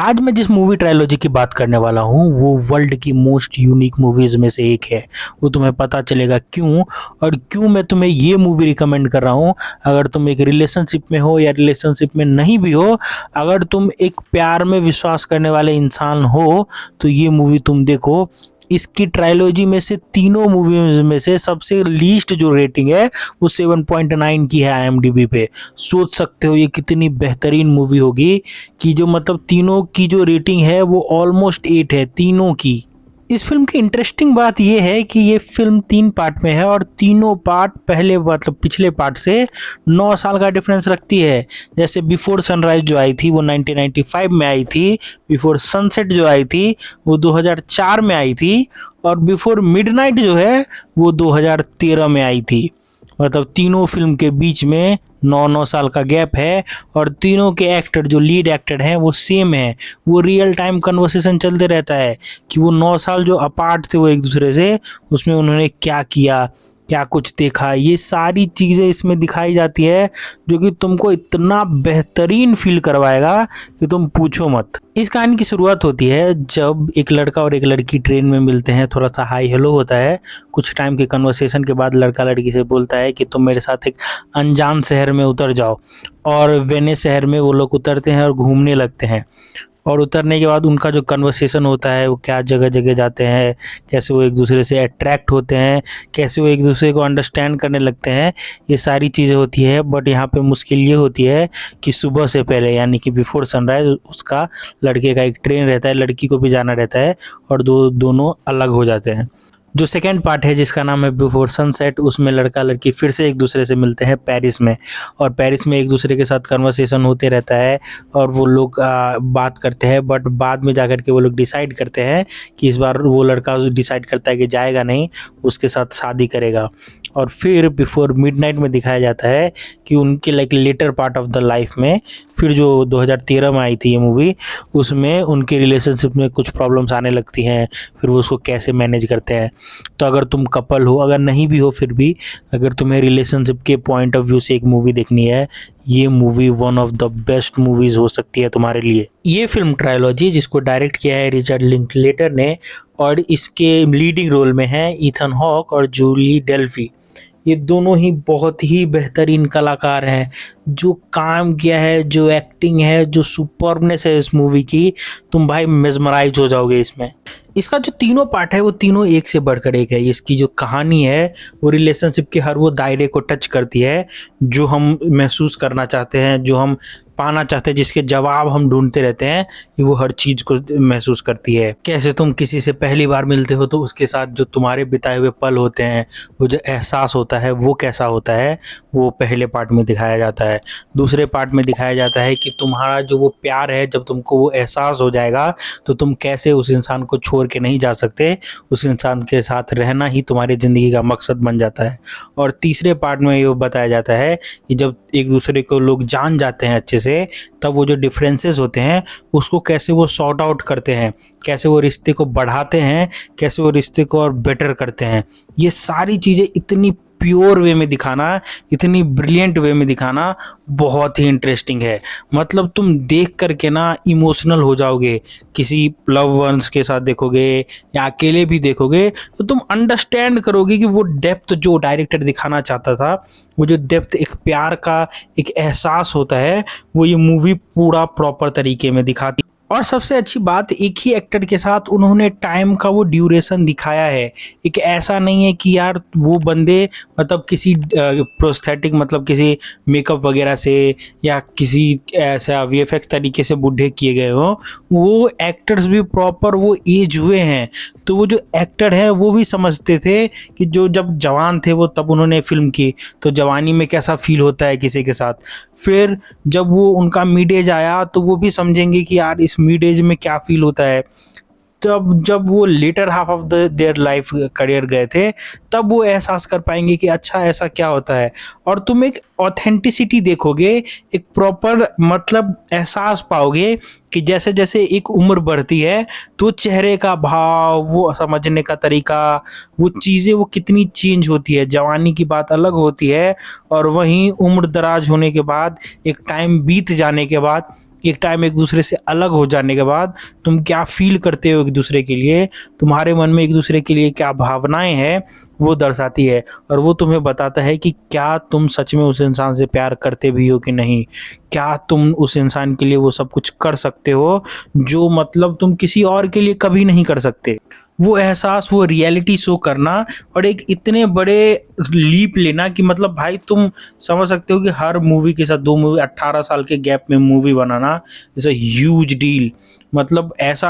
आज मैं जिस मूवी ट्रायलॉजी की बात करने वाला हूँ वो वर्ल्ड की मोस्ट यूनिक मूवीज में से एक है। वो तुम्हें पता चलेगा क्यों और क्यों मैं तुम्हें ये मूवी रिकमेंड कर रहा हूँ। अगर तुम एक रिलेशनशिप में हो या रिलेशनशिप में नहीं भी हो, अगर तुम एक प्यार में विश्वास करने वाले इंसान हो तो ये मूवी तुम देखो। इसकी ट्रायलॉजी में से तीनों मूवीज में से सबसे लीस्ट जो रेटिंग है वो 7.9 की है IMDb पे। सोच सकते हो ये कितनी बेहतरीन मूवी होगी कि जो मतलब तीनों की जो रेटिंग है वो ऑलमोस्ट 8 है तीनों की। इस फिल्म की इंटरेस्टिंग बात यह है कि ये फिल्म 3 पार्ट में है और तीनों पार्ट पहले मतलब पिछले पार्ट से 9 साल का डिफरेंस रखती है। जैसे बिफोर सनराइज जो आई थी वो 1995 में आई थी, बिफोर सनसेट जो आई थी वो 2004 में आई थी और बिफोर मिडनाइट जो है वो 2013 में आई थी। मतलब तीनों फिल्म के बीच में 9 साल का गैप है और तीनों के एक्टर जो लीड एक्टर हैं वो सेम है। वो रियल टाइम कन्वर्सेशन चलते रहता है कि वो 9 साल जो अपार्ट थे वो एक दूसरे से, उसमें उन्होंने क्या किया, क्या कुछ देखा, ये सारी चीज़ें इसमें दिखाई जाती है जो कि तुमको इतना बेहतरीन फील करवाएगा कि तुम पूछो मत। इस कहानी की शुरुआत होती है जब एक लड़का और एक लड़की ट्रेन में मिलते हैं। थोड़ा सा हाई हेलो होता है। कुछ टाइम के कन्वर्सेशन के बाद लड़का लड़की से बोलता है कि तुम मेरे साथ एक अनजान शहर में उतर जाओ। और वेनिस शहर में वो लोग उतरते हैं और घूमने लगते हैं। और उतरने के बाद उनका जो कन्वर्सेशन होता है वो क्या जगह जगह जाते हैं, कैसे वो एक दूसरे से अट्रैक्ट होते हैं, कैसे वो एक दूसरे को अंडरस्टैंड करने लगते हैं, ये सारी चीज़ें होती है। बट यहाँ पे मुश्किल ये होती है कि सुबह से पहले यानी कि बिफोर सनराइज उसका लड़के का एक ट्रेन रहता है, लड़की को भी जाना रहता है और दोनों अलग हो जाते हैं। जो सेकेंड पार्ट है जिसका नाम है बिफोर सनसेट, उसमें लड़का लड़की फिर से एक दूसरे से मिलते हैं पेरिस में। और पेरिस में एक दूसरे के साथ कन्वर्सेशन होते रहता है और वो लोग बात करते हैं। बट बाद में जाकर के वो लोग डिसाइड करते हैं कि इस बार वो लड़का डिसाइड करता है कि जाएगा नहीं, उसके साथ शादी करेगा। और फिर बिफोर मिडनाइट में दिखाया जाता है कि उनके like later part of the life में, फिर जो 2013 में आई थी ये मूवी, उसमें उनके रिलेशनशिप में कुछ प्रॉब्लम्स आने लगती हैं, फिर वो उसको कैसे मैनेज करते हैं। तो अगर तुम कपल हो, अगर नहीं भी हो, फिर भी अगर तुम्हें रिलेशनशिप के पॉइंट ऑफ व्यू से एक मूवी देखनी है, ये movie one of the best movies हो सकती है तुम्हारे लिए। ये फिल्म ट्रायलॉजी जिसको डायरेक्ट किया है रिचर्ड लिंकलेटर ने और इसके लीडिंग रोल में हैं ईथन हॉक और जूली डेल्फी। ये दोनों ही बहुत ही बेहतरीन कलाकार हैं। जो काम किया है, जो एक्टिंग है, जो सुपरनेस है इस मूवी की, तुम भाई मेस्मराइज हो जाओगे इसमें। इसका जो तीनों पार्ट है वो तीनों एक से बढ़कर एक है। इसकी जो कहानी है वो रिलेशनशिप के हर वो दायरे को टच करती है जो हम महसूस करना चाहते हैं, जो हम पाना चाहते हैं, जिसके जवाब हम ढूंढते रहते हैं, कि वो हर चीज़ को महसूस करती है। कैसे तुम किसी से पहली बार मिलते हो तो उसके साथ जो तुम्हारे बिताए हुए पल होते हैं, वो जो एहसास होता है वो कैसा होता है, वो पहले पार्ट में दिखाया जाता है। दूसरे पार्ट में दिखाया जाता है कि तुम्हारा जो वो प्यार है, जब तुमको वो एहसास हो जाएगा तो तुम कैसे उस इंसान को छोड़ के नहीं जा सकते, उस इंसान के साथ रहना ही तुम्हारी ज़िंदगी का मकसद बन जाता है। और तीसरे पार्ट में ये बताया जाता है कि जब एक दूसरे को लोग जान जाते हैं अच्छे से, तब वो जो डिफरेंसेस होते हैं उसको कैसे वो सॉर्ट आउट करते हैं, कैसे वो रिश्ते को बढ़ाते हैं, कैसे वो रिश्ते को और बेटर करते हैं। ये सारी चीज़ें इतनी प्योर वे में दिखाना, इतनी ब्रिलियंट वे में दिखाना बहुत ही इंटरेस्टिंग है। मतलब तुम देख करके ना इमोशनल हो जाओगे। किसी लव वंस के साथ देखोगे या अकेले भी देखोगे तो तुम अंडरस्टैंड करोगे कि वो डेप्थ जो डायरेक्टर दिखाना चाहता था, वो जो डेप्थ एक प्यार का एक एहसास होता है, वो ये मूवी पूरा प्रॉपर तरीके में दिखाती। और सबसे अच्छी बात, एक ही एक्टर के साथ उन्होंने टाइम का वो ड्यूरेशन दिखाया है। एक ऐसा नहीं है कि यार वो बंदे मतलब किसी प्रोस्थेटिक मतलब किसी मेकअप वगैरह से या किसी ऐसा VFX तरीके से बूढ़े किए गए हो। वो एक्टर्स भी प्रॉपर वो एज हुए हैं, तो वो जो एक्टर है वो भी समझते थे कि जो जब जवान थे वो तब उन्होंने फिल्म की, तो जवानी में कैसा फील होता है किसी के साथ। फिर जब वो उनका मिड एज आया तो वो भी समझेंगे कि यार इस मिड एज में क्या फील होता है। तब जब वो latter half of their life career गए थे, तब वो एहसास कर पाएंगे कि अच्छा ऐसा क्या होता है। और तुम एक ऑथेंटिसिटी देखोगे, एक प्रॉपर मतलब एहसास पाओगे कि जैसे जैसे एक उम्र बढ़ती है तो चेहरे का भाव, वो समझने का तरीका, वो चीज़ें वो कितनी चेंज होती है। जवानी की बात अलग होती है और वहीं उम्र दराज होने के बाद, एक टाइम बीत जाने के बाद एक टाइम एक दूसरे से अलग हो जाने के बाद तुम क्या फील करते हो एक दूसरे के लिए, तुम्हारे मन में एक दूसरे के लिए क्या भावनाएं हैं, वो दर्शाती है। और वो तुम्हें बताता है कि क्या तुम सच में उस इंसान से प्यार करते भी हो कि नहीं, क्या तुम उस इंसान के लिए वो सब कुछ कर सकते हो जो मतलब तुम किसी और के लिए कभी नहीं कर सकते। वो एहसास, वो रियलिटी शो करना और एक इतने बड़े लीप लेना कि मतलब भाई तुम समझ सकते हो कि हर मूवी के साथ 2 मूवी 18 साल के गैप में movie banana is a huge deal. मतलब ऐसा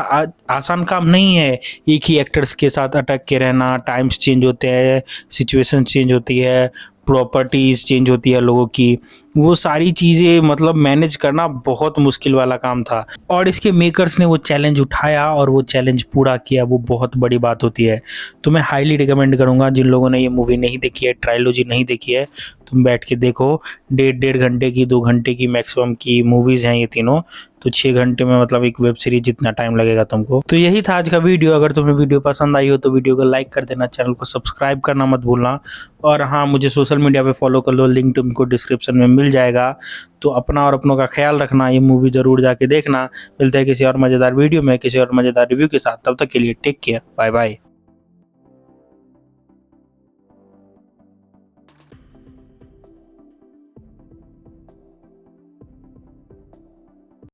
आसान काम नहीं है एक ही एक्टर्स के साथ अटक के रहना। टाइम्स चेंज होते हैं, सिचुएशन चेंज होती है, प्रॉपर्टीज़ चेंज होती है लोगों की, वो सारी चीज़ें मतलब मैनेज करना बहुत मुश्किल वाला काम था। और इसके मेकर्स ने वो चैलेंज उठाया और वो चैलेंज पूरा किया, वो बहुत बड़ी बात होती है। तो मैं हाईली रिकमेंड करूँगा, जिन लोगों ने ये मूवी नहीं देखी है, ट्रायलॉजी नहीं देखी है, तुम बैठ के देखो। 1.5 घंटे की, 2 घंटे की मैक्सिमम की मूवीज़ हैं ये तीनों, तो 6 घंटे में मतलब एक वेब सीरीज जितना टाइम लगेगा तुमको। तो यही था आज का वीडियो। अगर तुम्हें वीडियो पसंद आई हो तो वीडियो को लाइक कर देना, चैनल को सब्सक्राइब करना मत भूलना। और हाँ, मुझे सोशल मीडिया पे फॉलो कर लो, लिंक तुमको डिस्क्रिप्शन में मिल जाएगा। तो अपना और अपनों का ख्याल रखना, ये मूवी ज़रूर जाके देखना। मिलते हैं किसी और मज़ेदार वीडियो में, किसी और मज़ेदार रिव्यू के साथ। तब तक के लिए टेक केयर, बाय बाय।